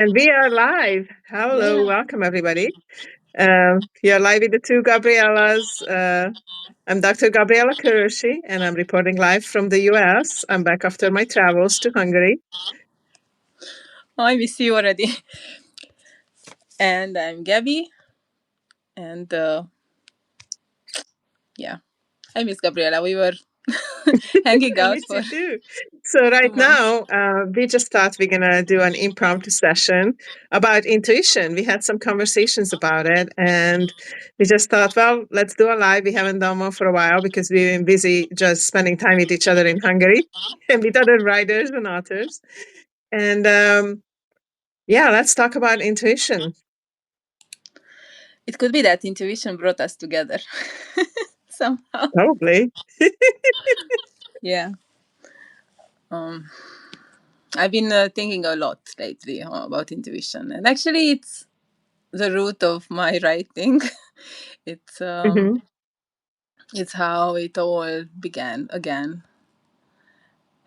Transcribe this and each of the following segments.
And we are live. Hello, welcome everybody. You're live with the two Gabriellas. I'm Dr. Gabriella Kurushi, and I'm reporting live from the US. I'm back after my travels to Hungary. I miss you already. And I'm Gabby. And I miss Gabriella. We were hanging I out miss for you too. So right 2 months. now, we just thought we're gonna do an impromptu session about intuition. We had some conversations about it, and we just thought, well, let's do a live. We haven't done one for a while because we've been busy just spending time with each other in Hungary and with other writers and authors. And yeah, let's talk about intuition. It could be that intuition brought us together somehow. Probably. Yeah. Um, I've been thinking a lot lately about intuition. And actually, it's the root of my writing. it's Hmm. it's how it all began again.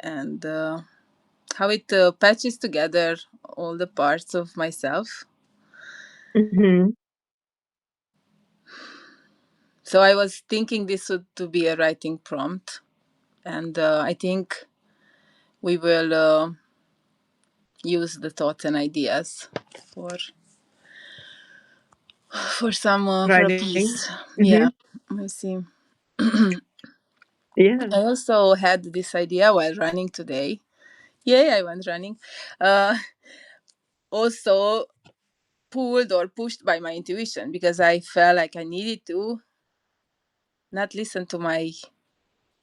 And how it patches together all the parts of myself. Hmm. So I was thinking this would to be a writing prompt, and I think we will use the thoughts and ideas for for a Writing. piece. Hmm. Yeah, let me see. Yeah. I also had this idea while running today. Yay, I went running. Uh, also pulled or pushed by my intuition because I felt like I needed to not listen to my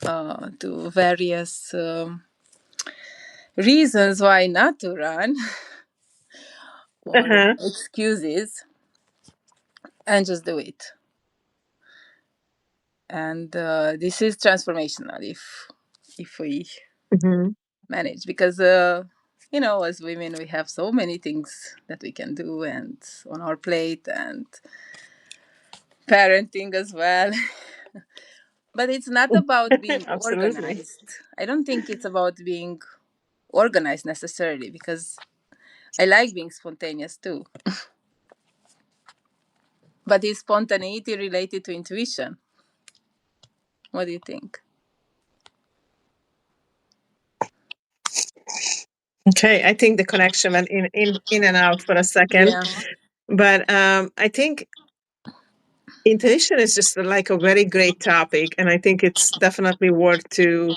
to various reasons why not to run or Uh-huh. excuses and just do it. And this is transformational if we Hmm. manage, because as women we have so many things that we can do and on our plate, and parenting as well. But it's not about being Absolutely. organized. I don't think it's about being organized necessarily, because I like being spontaneous too. But is spontaneity related to intuition? What do you think? Okay, I think the connection went in and out for a second, Yeah. but I think intuition is just like a very great topic, and I think it's definitely worth to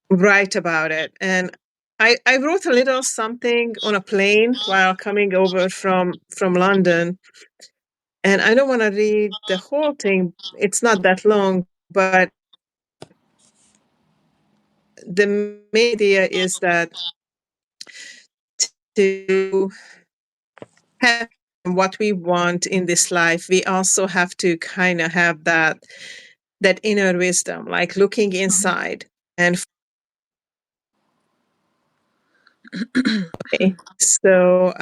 write about it. And I wrote a little something on a plane while coming over from London, and I don't want to read the whole thing. It's not that long, but the main idea is that to have what we want in this life, we also have to kind of have that inner wisdom, like looking inside. And so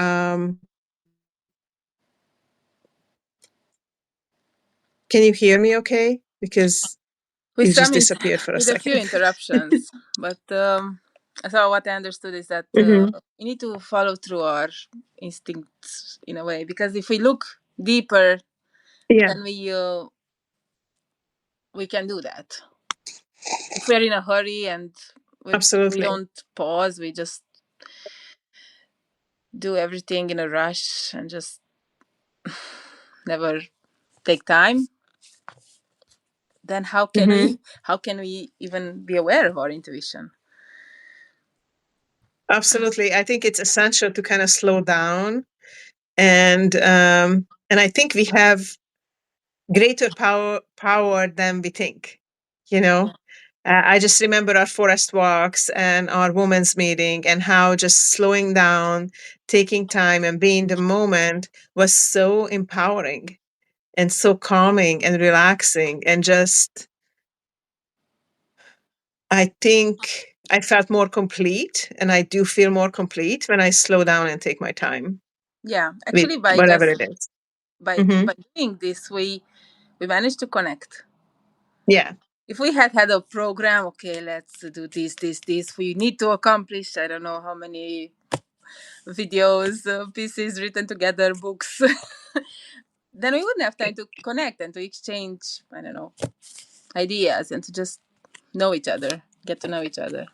can you hear me okay? Because With you just some disappeared for a with a few second. interruptions, but so what I understood is that Hmm. we need to follow through our instincts in a way, because if we look deeper, Yeah, then we can do that. If we're in a hurry and we absolutely. don't pause, we just do everything in a rush and just never take time. Then Hmm. how can we even be aware of our intuition? Absolutely. I think it's essential to kind of slow down, and I think we have greater power than we think. You know, I just remember our forest walks and our women's meeting, and how just slowing down, taking time, and being the moment was so empowering and so calming and relaxing. And just, I think I felt more complete, and I do feel more complete when I slow down and take my time Yeah, with actually, by whatever just it is. by Hmm. by doing this, we managed to connect. Yeah. If we had a program, okay, let's do this, we need to accomplish, I don't know how many videos, pieces written together, books, then we wouldn't have time to connect and to exchange, I don't know, ideas and to just know each other, get to know each other.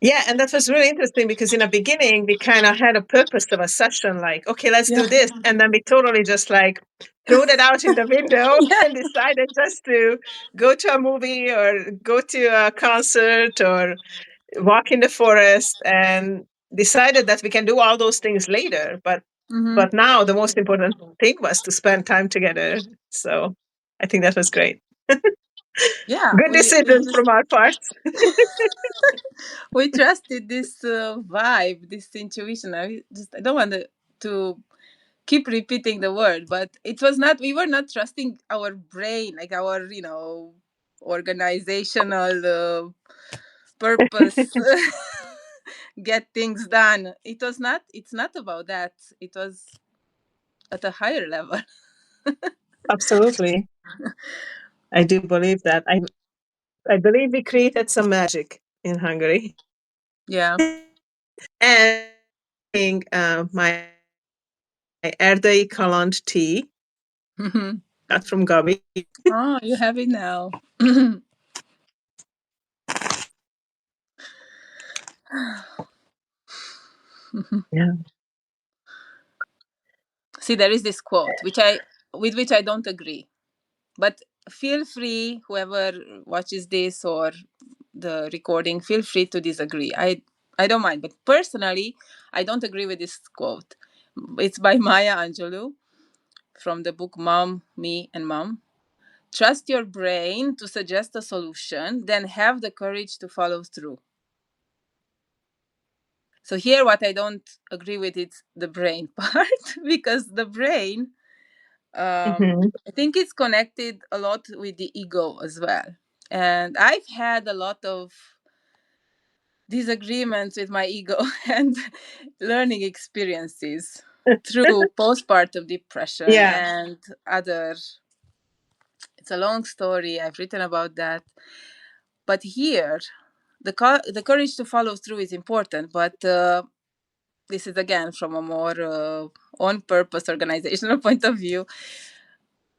Yeah, and that was really interesting because in the beginning we kind of had a purpose of a session, like, okay, let's Yeah. do this, and then we totally just like threw that out in the window Yeah. and decided just to go to a movie or go to a concert or walk in the forest, and decided that we can do all those things later. Mm-hmm. But now the most important thing was to spend time together. So I think that was great. Yeah. Good We decision just from our parts. we trusted this vibe, this intuition. I don't want to keep repeating the word, but it was not. We were not trusting our brain, like our organizational purpose, get things done. It was not. It's not about that. It was at a higher level. Absolutely. I do believe that. I believe we created some magic in Hungary. Yeah. And my Erdei Kaland tea got from Gabi. Oh, you have it now. Yeah. See, there is this quote with which I don't agree. But feel free, whoever watches this or the recording, feel free to disagree. I don't mind. But personally, I don't agree with this quote. It's by Maya Angelou from the book Mom, Me, and Mom. Trust your brain to suggest a solution, then have the courage to follow through. So here what I don't agree with is the brain part because the brain, Mhm. I think it's connected a lot with the ego as well. And I've had a lot of disagreements with my ego and learning experiences through postpartum depression Yeah, and other. It's a long story. I've written about that. But here, the courage to follow through is important. But this is again from a more on purpose organizational point of view.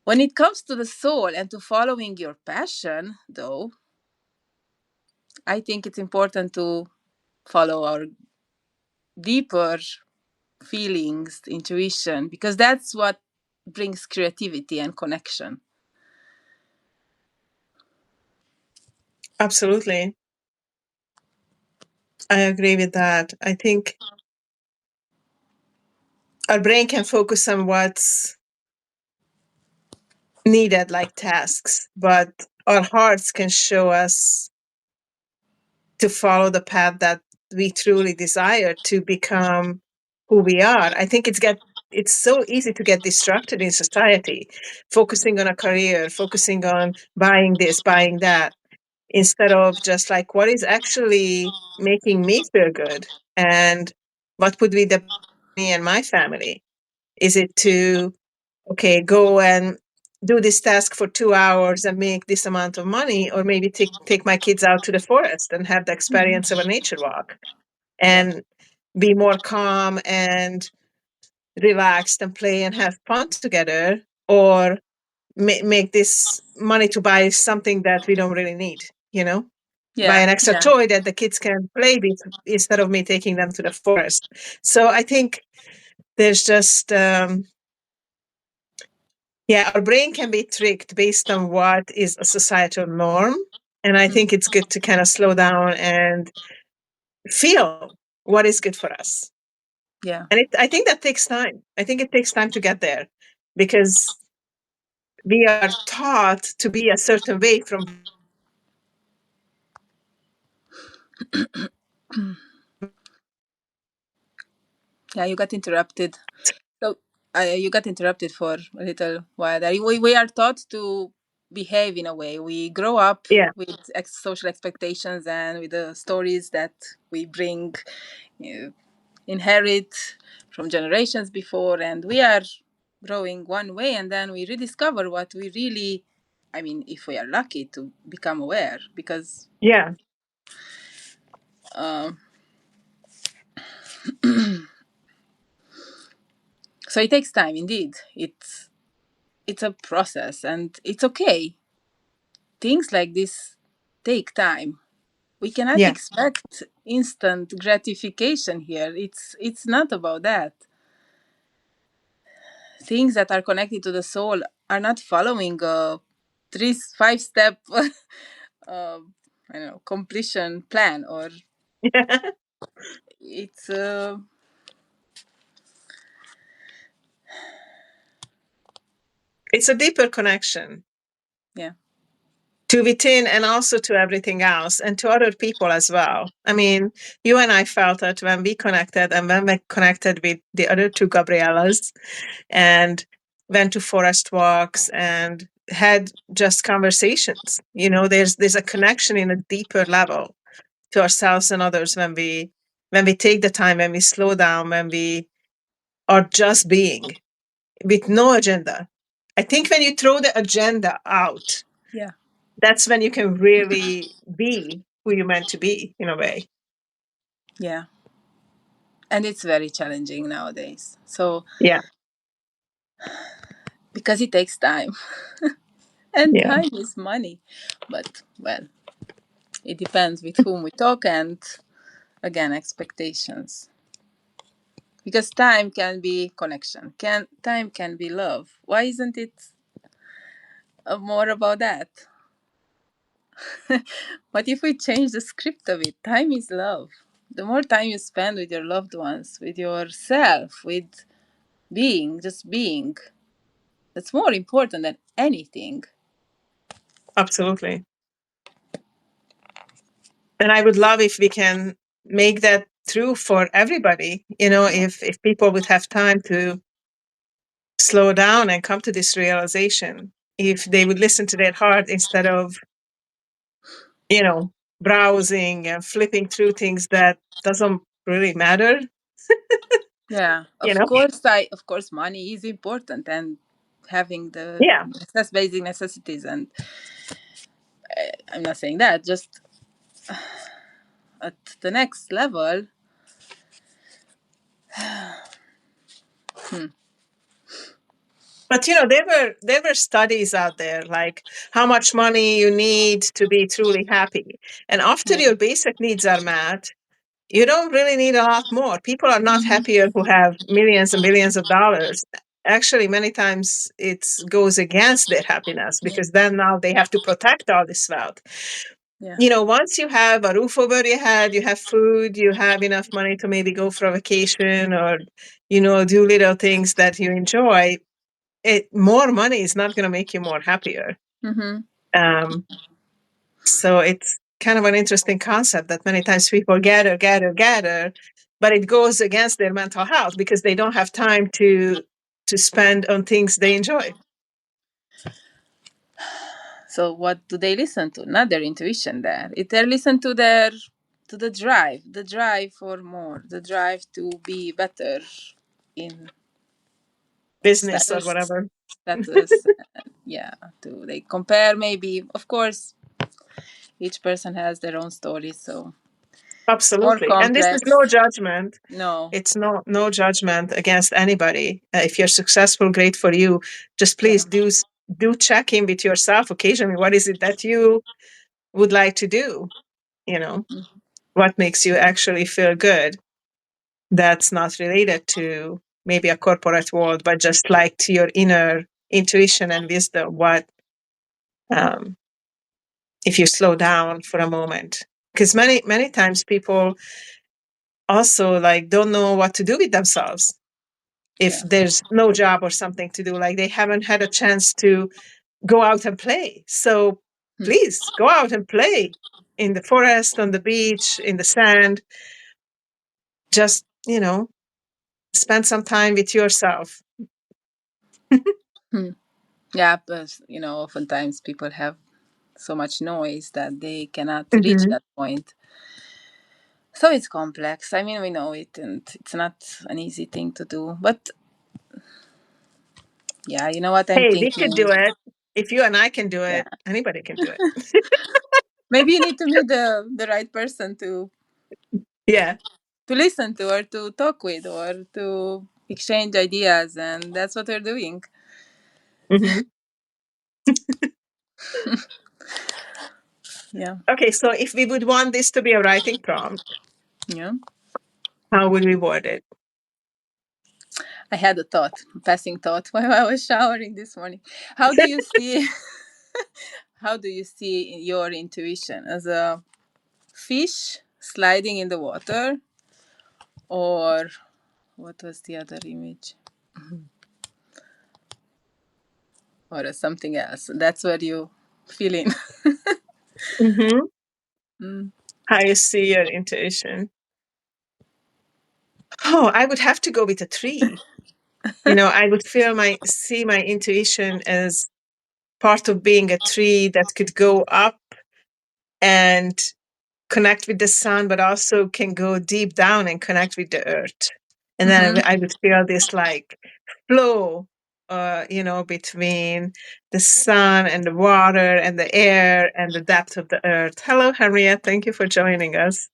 When it comes to the soul and to following your passion, though, I think it's important to follow our deeper feelings, intuition, because that's what brings creativity and connection. absolutely. I agree with that. I think our brain can focus on what's needed, like tasks, but our hearts can show us to follow the path that we truly desire to become who we are. I think it's so easy to get distracted in society, focusing on a career, focusing on buying this, buying that, instead of just like what is actually making me feel good and what would be the me and my family. Is it to okay, go and do this task for 2 hours and make this amount of money, or maybe take my kids out to the forest and have the experience of a nature walk Yeah. and be more calm and relaxed and play and have fun together, or make this money to buy something that we don't really need, buy Yeah. an extra Yeah. toy that the kids can play with instead of me taking them to the forest. So I think there's just yeah, our brain can be tricked based on what is a societal norm. And I think it's good to kind of slow down and feel what is good for us. Yeah. And I think that takes time. I think it takes time to get there because we are taught to be a certain way from. Yeah. You got interrupted. So you got interrupted for a little while there. We are taught to behave in a way. We grow up Yeah, with social expectations and with the stories that we bring, uh, inherit from generations before, and we are growing one way, and then we rediscover what we really. I mean, if we are lucky to become aware, because yeah, um, So it takes time, indeed. It's a process, and it's okay. Things like this take time. We cannot Yeah. expect instant gratification here. It's not about that. Things that are connected to the soul are not following a 5 step I don't know, completion plan, or it's It's a deeper connection yeah. to within and also to everything else and to other people as well. I mean, you and I felt it when we connected and when we connected with the other two Gabriellas and went to forest walks and had just conversations. There's a connection in a deeper level to ourselves and others when we take the time, when we slow down, when we are just being with no agenda. I think when you throw the agenda out, Yeah. that's when you can really be who you're meant to be in a way. Yeah. And it's very challenging nowadays. So Yeah. because it takes time, and Yeah. time is money. But well, it depends with whom we talk, and again, expectations. Because time can be connection. Time can be love. Why isn't it more about that? What if we change the script of it? Time is love. The more time you spend with your loved ones, with yourself, with just being, that's more important than anything. Absolutely. And I would love if we can make that true for everybody. Yeah. If people would have time to slow down and come to this realization, if they would listen to their heart instead of, you know, browsing and flipping through things that doesn't really matter, Yeah. you Of know? course, of course, money is important, and having the Yeah, basic necessities. And I'm not saying that. Just at the next level. but there were studies out there like how much money you need to be truly happy. And after Yeah. your basic needs are met, you don't really need a lot more. People are not Hmm. happier who have millions and millions of dollars. Actually, many times it goes against their happiness Yeah. because then now they have to protect all this wealth. Yeah. Once you have a roof over your head, you have food, you have enough money to maybe go for a vacation or, do little things that you enjoy, more money is not going to make you more happier. Hmm. Um, so it's kind of an interesting concept that many times people gather, gather, gather, but it goes against their mental health because they don't have time to spend on things they enjoy. So what do they listen to? Not their intuition there. They listen to the drive for more, the drive to be better in Business or status, whatever. status. Yeah, they compare maybe. Of course, each person has their own story, so more Absolutely. And this is complex. no judgment. No, It's no judgment against anybody. If you're successful, great for you. Just yeah. please do check in with yourself occasionally. What is it that you would like to do? You know, what makes you actually feel good? That's not related to maybe a corporate world, but just like to your inner intuition and wisdom. What um, if you slow down for a moment? Because many times people also like don't know what to do with themselves if Yeah. there's no job or something to do, like they haven't had a chance to go out and play. So Hmm. please go out and play in the forest, on the beach, in the sand. Just, spend some time with yourself. Hmm. Yeah, but oftentimes people have so much noise that they cannot reach Hmm. that point. So it's complex. I mean, we know it, and it's not an easy thing to do. But yeah, you know what I'm Hey, we could thinking? do it. If you and I can do Yeah, it, anybody can do it. maybe you need to meet the right person to Yeah. listen to or to talk with or to exchange ideas, and that's what we're doing. Hmm. Yeah. Okay, so if we would want this to be a writing prompt, Yeah. how would we word it? I had a thought, a passing thought while I was showering this morning. How do you see how do you see your intuition as a fish sliding in the water, or what was the other image? Or as something else? That's what you feel in. Hmm. Mm. How you see your intuition? Oh, I would have to go with a tree. I would see my intuition as part of being a tree that could go up and connect with the sun, but also can go deep down and connect with the earth. And then Mm-hmm. I would feel this like flow, between the sun and the water and the air and the depth of the earth. Hello, Henriette. Thank you for joining us.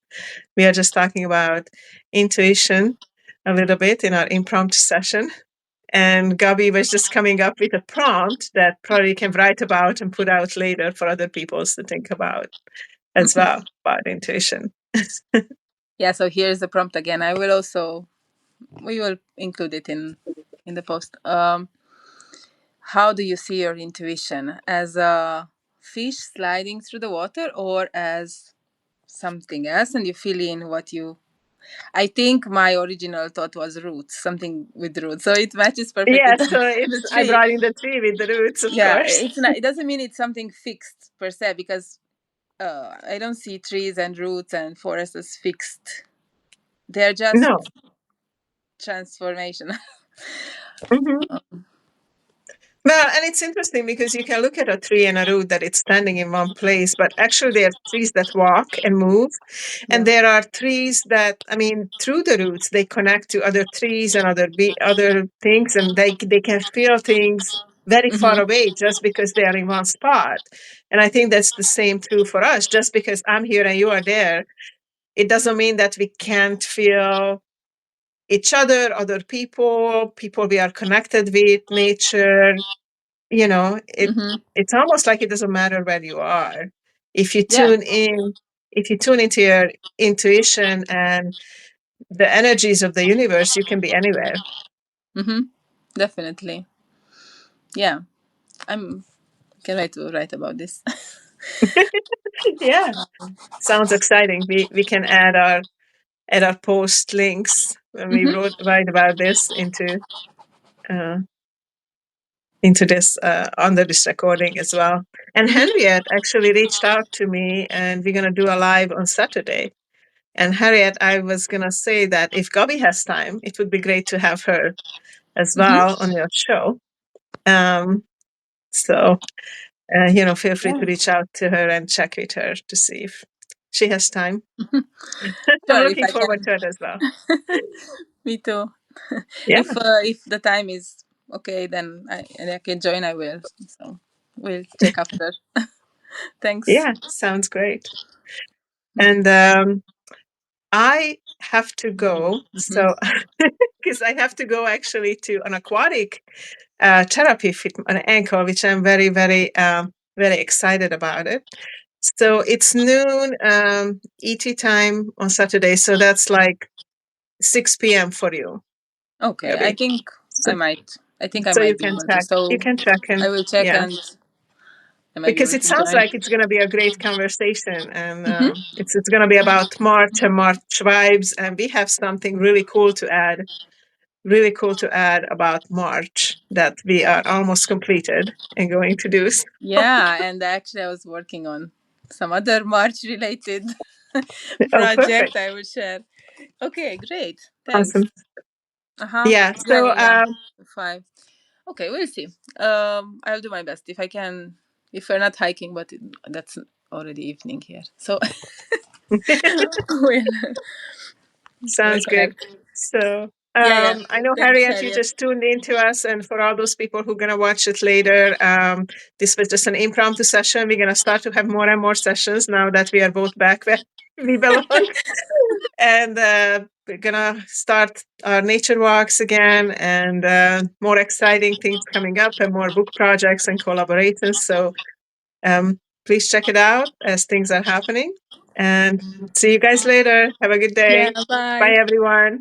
We are just talking about intuition a little bit in our impromptu session. And Gabi was just coming up with a prompt that probably you can write about and put out later for other people to think about as well about intuition. Yeah, so here's the prompt again. We will include it in the post. How do you see your intuition, as a fish sliding through the water or as something else? And you fill in what you. I think my original thought was roots, something with roots, so it matches perfectly Yes, to so the I tree. brought in the tree with the roots, of Yeah, course. it's not. It doesn't mean it's something fixed per se, because I don't see trees and roots and forests as fixed. They're just No. transformation. Mhm. Well, and it's interesting because you can look at a tree and a root that it's standing in one place, but actually there are trees that walk and move. And Yeah. there are trees that, I mean, through the roots, they connect to other trees and other things, and they can feel things very far Mm-hmm. away just because they are in one spot. And I think that's the same true for us. Just because I'm here and you are there, it doesn't mean that we can't feel each other people we are connected with, nature. Mm-hmm. It's almost like it doesn't matter where you are. If you Yeah. tune in, if you tune into your intuition and the energies of the universe, you can be anywhere. Mm-hmm. Definitely. Yeah. I'm can wait to write about this. Yeah, sounds exciting. We can add our post links when we Mm-hmm. write about this uh, into this under this recording as well. And Mm-hmm. Henriette actually reached out to me, and we're gonna do a live on Saturday. And Harriet, I was gonna say that if Gabi has time, it would be great to have her as Mm-hmm. well on your show. So feel free to Yeah. reach out to her and check with her to see if she has time. I'm Sure, if looking I forward can. to it as well. Me too. Yeah, If the time is okay, then I can join. I will. So we'll check after. Thanks. yeah, sounds great. Mm-hmm. And I have to go, so because I have to go actually to an aquatic therapy fit an ankle, which I'm very, very, very excited about it. So it's noon ET time on Saturday, so that's like 6 p.m. for you, Okay, Gabi. I So, might. I think I so you might be can able to. check. You So can check I and will check, yeah, and I might be because able it to sounds join. like it's going to be a great conversation, and Mm-hmm. it's going to be about March and March vibes, and we have something really cool to add. Really cool to add about March that we are almost completed and going to do. Yeah, and actually, I was working on some other March related Oh, project. perfect. I will share. Okay, great. Thanks. Awesome. Uh huh. Yeah. Yeah, So, yeah, yeah. 5. Okay, we'll see. I'll do my best if I can. If we're not hiking, but that's already evening here, so we'll we'll sounds good. connect. So, Yeah, yeah. I know, Thanks, Harriet, you Harriet. just tuned into us. And for all those people who are going to watch it later, this was just an impromptu session. We're going to start to have more and more sessions now that we are both back. we belong. And we're gonna start our nature walks again, and more exciting things coming up, and more book projects and collaborations. So please check it out as things are happening. And see you guys later. Have a good Yeah, day. bye. Bye, everyone.